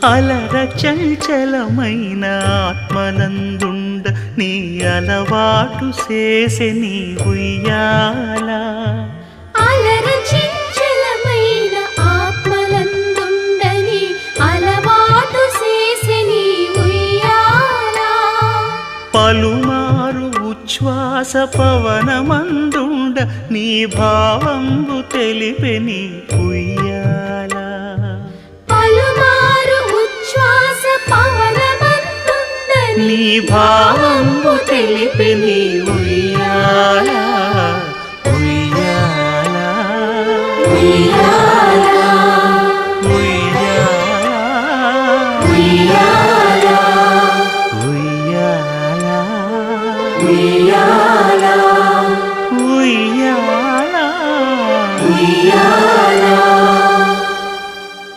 అలర చంచలమైన ఆత్మనందుండ నీ అలవాటు చేసే నీ ఉయ్యాల అలర చంచలమైన ఆత్మనందుండ నీ అలవాటు చేసే నీ ఉయ్యాల పలుమారు ఉచ్ఛ్వాస పవనమందుండ నీ భావంబు తెలిపే నీ ఉయ్యాల పలుమారు ఉచ్ఛ్వాస పవనమందుండ నీ భావంబు తెలిపే నీ ఉయ్యాల